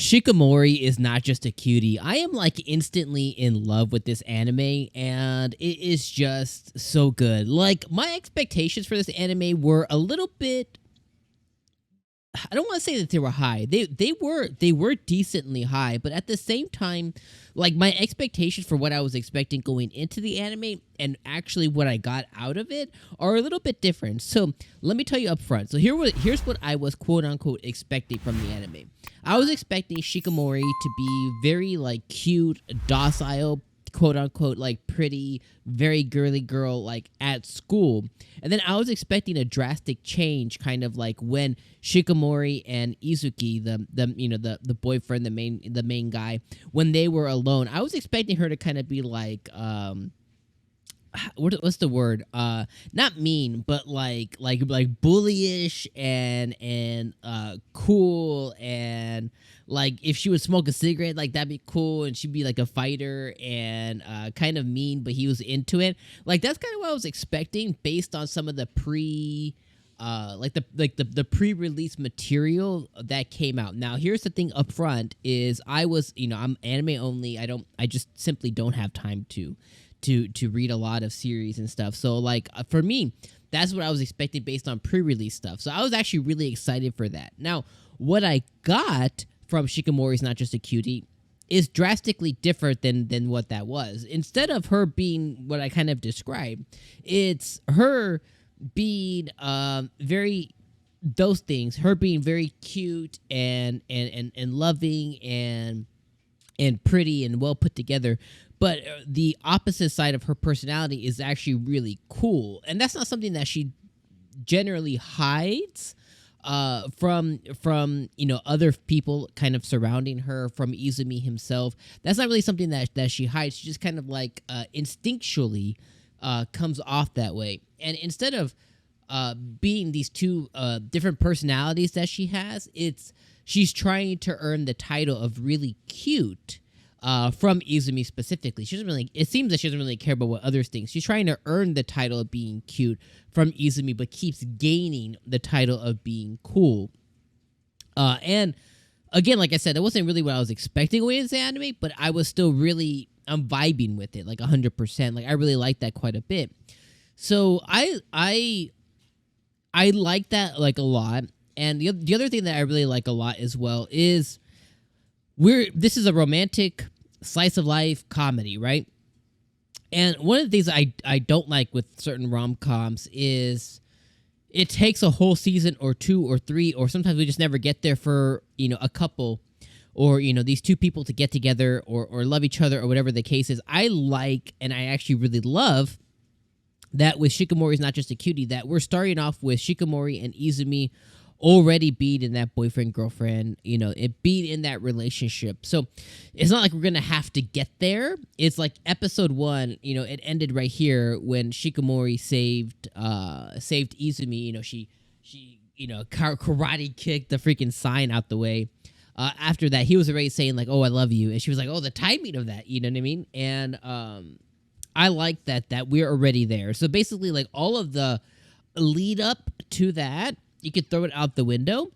Shikimori is not just a cutie. I am like instantly in love with this anime, and it is just so good. Like, my expectations for this anime were a little bit, I don't want to say that they were high. They were decently high, but at the same time, like, my expectations for what I was expecting going into the anime and actually what I got out of it are a little bit different. So let me tell you up front. So here's what I was quote unquote expecting from the anime. I was expecting Shikimori to be very like cute, docile, quote unquote, like pretty, very girly girl, like at school. And then I was expecting a drastic change, kind of like when Shikimori and Izuki, the boyfriend, the main guy, when they were alone. I was expecting her to kind of be like what's the word? Not mean, but like bullyish and cool, and like if she would smoke a cigarette, like that'd be cool, and she'd be like a fighter and kind of mean, but he was into it. Like that's kind of what I was expecting based on some of the the pre-release material that came out. Now, here's the thing up front is I'm anime only. I just simply don't have time to read a lot of series and stuff. So like for me, that's what I was expecting based on pre-release stuff. So I was actually really excited for that. Now, what I got from Shikimori's Not Just a Cutie is drastically different than what that was. Instead of her being what I kind of described, it's her being very those things, her being very cute and loving and pretty and well put together. But the opposite side of her personality is actually really cool. And that's not something that she generally hides from other people kind of surrounding her, from Izumi himself. That's not really something that she hides. She just kind of like instinctually comes off that way. And instead of being these two different personalities that she has, she's trying to earn the title of really cute from Izumi specifically. It seems that she doesn't really care about what others think. She's trying to earn the title of being cute from Izumi, but keeps gaining the title of being cool. And again, like I said, that wasn't really what I was expecting going into the anime, but I was still I'm vibing with it like 100%. Like I really like that quite a bit. So I like that like a lot. And the other thing that I really like a lot as well is this is a romantic slice of life comedy, right? And one of the things I don't like with certain rom-coms is it takes a whole season or two or three, or sometimes we just never get there for, a couple or, these two people to get together or love each other or whatever the case is. I like, and I actually really love that with Shikimori's Not Just a Cutie, that we're starting off with Shikimori and Izumi already being in that boyfriend-girlfriend, it being in that relationship. So it's not like we're going to have to get there. It's like episode 1, it ended right here when Shikimori saved Izumi. She karate kicked the freaking sign out the way. After that, he was already saying like, "Oh, I love you." And she was like, "Oh, the timing of that." You know what I mean? And I like that we're already there. So basically, like all of the lead up to that, you could throw it out the window.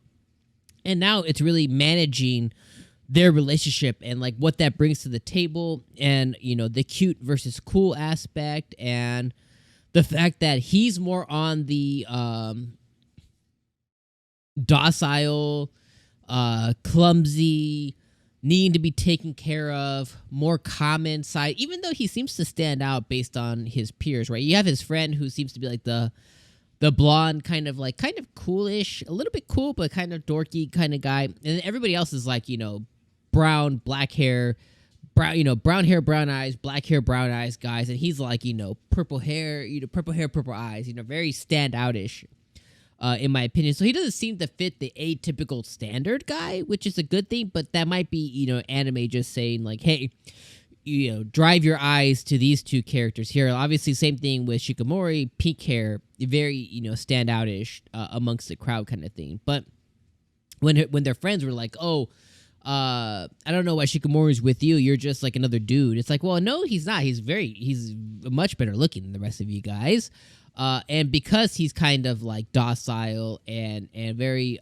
And now it's really managing their relationship and like what that brings to the table, and the cute versus cool aspect, and the fact that he's more on the docile, clumsy, needing to be taken care of, more common side, even though he seems to stand out based on his peers, right? You have his friend who seems to be like the blonde, kind of coolish, a little bit cool, but kind of dorky kind of guy. And then everybody else is like, brown, black hair, brown hair, brown eyes, black hair, brown eyes guys. And he's like, purple hair, purple eyes, very standout-ish, in my opinion. So he doesn't seem to fit the atypical standard guy, which is a good thing, but that might be, anime just saying like, hey, drive your eyes to these two characters here. Obviously, same thing with Shikimori, pink hair, very, standout-ish amongst the crowd kind of thing. But when their friends were like, oh, I don't know why Shikimori's with you. You're just like another dude. It's like, well, no, he's not. He's much better looking than the rest of you guys. And because he's kind of like docile and very,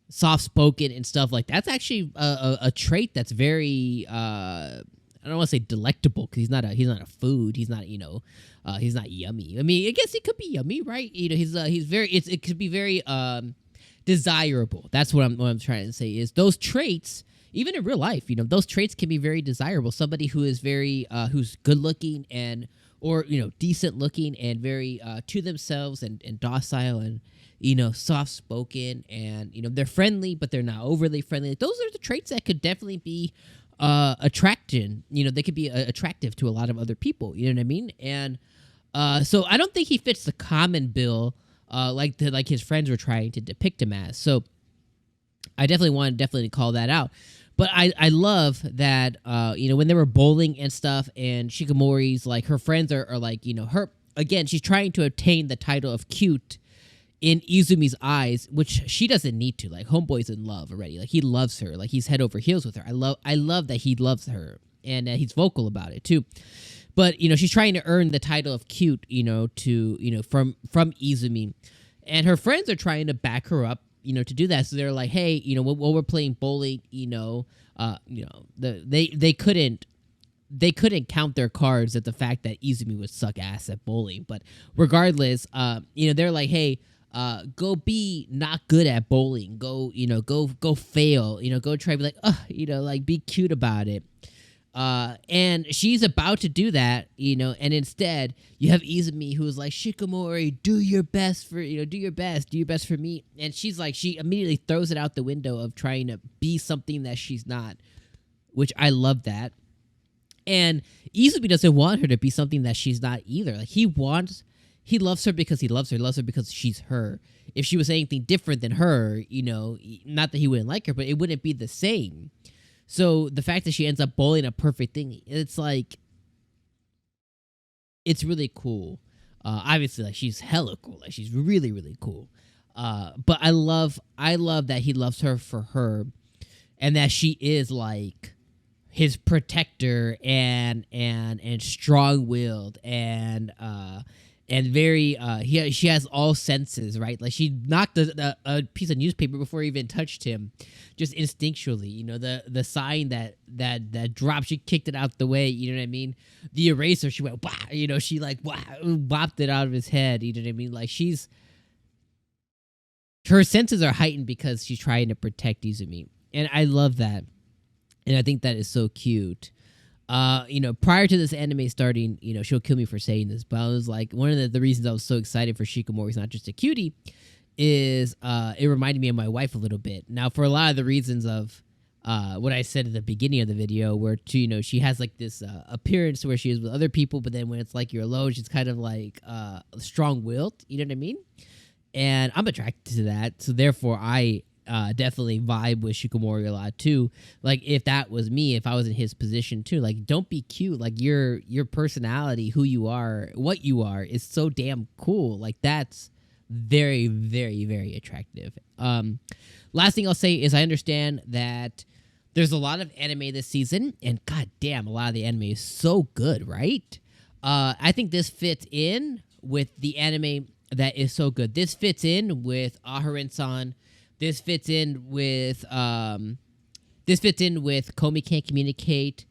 soft spoken and stuff like that's actually a trait that's very I don't want to say delectable because he's not a food. He's not he's not yummy. I mean, I guess it could be yummy, right? He's very it could be very desirable. That's what I'm trying to say is those traits. Even in real life, those traits can be very desirable. Somebody who is very who's good looking and or decent looking and very to themselves and docile and soft spoken and they're friendly but they're not overly friendly. Those are the traits that could definitely be attractive. They could be attractive to a lot of other people. You know what I mean? And so I don't think he fits the common bill like his friends were trying to depict him as. So I definitely want to call that out. But I love that when they were bowling and stuff, and Shikimori's like her friends are like her again. She's trying to obtain the title of cute in Izumi's eyes, which she doesn't need to. Like homeboy's in love already. Like he loves her. Like he's head over heels with her. I love that he loves her and he's vocal about it too. But she's trying to earn the title of cute. From Izumi, and her friends are trying to back her up. To do that. So they're like, hey, while we're playing bowling, they couldn't count their cards at the fact that Izumi would suck ass at bowling. But regardless, they're like, hey, go be not good at bowling. Go fail. Go try to be like, be cute about it. And she's about to do that, and instead you have Izumi who's like, Shikimori, do your best for me. And she's like, she immediately throws it out the window of trying to be something that she's not, which I love that. And Izumi doesn't want her to be something that she's not either. Like he loves her because he loves her because she's her. If she was anything different than her, not that he wouldn't like her, but it wouldn't be the same. So the fact that she ends up bowling a perfect thing, it's like, it's really cool. Obviously, like she's hella cool. Like she's really, really cool. But I love that he loves her for her, and that she is like his protector and strong-willed and very she has all senses, right? Like she knocked a piece of newspaper before he even touched him, just instinctually. The sign that dropped, she kicked it out the way. You know what I mean? The eraser, she went wow. She like wow, bopped it out of his head. You know what I mean? Like her senses are heightened because she's trying to protect Izumi, and I love that, and I think that is so cute. Prior to this anime starting, she'll kill me for saying this, but I was like, one of the reasons I was so excited for Shikimori's Not Just a Cutie is it reminded me of my wife a little bit. Now, for a lot of the reasons of what I said at the beginning of the video, where she has like this appearance where she is with other people, but then when it's like you're alone, she's kind of like strong-willed. You know what I mean? And I'm attracted to that, so therefore I definitely vibe with Shikimori a lot too. Like if that was me, if I was in his position too, like don't be cute. Like your personality, who you are, what you are is so damn cool. Like that's very, very, very attractive. Last thing I'll say is I understand that there's a lot of anime this season, and god damn, a lot of the anime is so good, right? I think this fits in with the anime that is so good. This fits in with Aharon-san. This fits in with Komi Can't Communicate.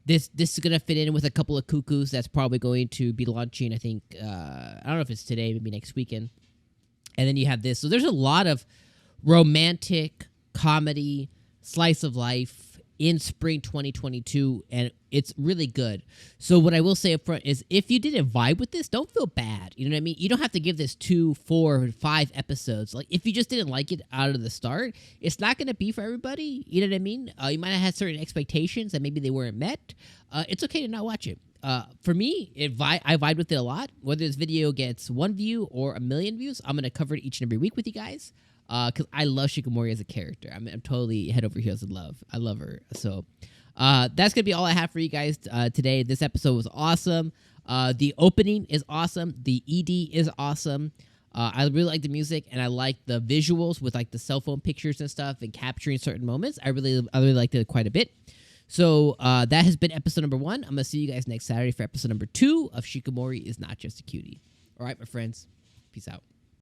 This is gonna fit in with a couple of cuckoos that's probably going to be launching. I think I don't know if it's today, maybe next weekend. And then you have this. So there's a lot of romantic comedy, slice of life in spring 2022, and it's really good. So what I will say up front is if you didn't vibe with this, don't feel bad. You know what I mean? You don't have to give this 2, 4, 5 episodes. Like if you just didn't like it out of the start, it's not going to be for everybody. You know what I mean? You might have had certain expectations that maybe they weren't met. It's okay to not watch it. For me, I vibe with it a lot. Whether this video gets 1 view or 1 million views, I'm going to cover it each and every week with you guys. Because I love Shikimori as a character. I'm totally head over heels in love. I love her. So that's going to be all I have for you guys today. This episode was awesome. The opening is awesome. The ED is awesome. I really like the music, and I like the visuals with like the cell phone pictures and stuff and capturing certain moments. I really liked it quite a bit. So that has been episode number 1. I'm going to see you guys next Saturday for episode number 2 of Shikimori Is Not Just a Cutie. All right, my friends. Peace out.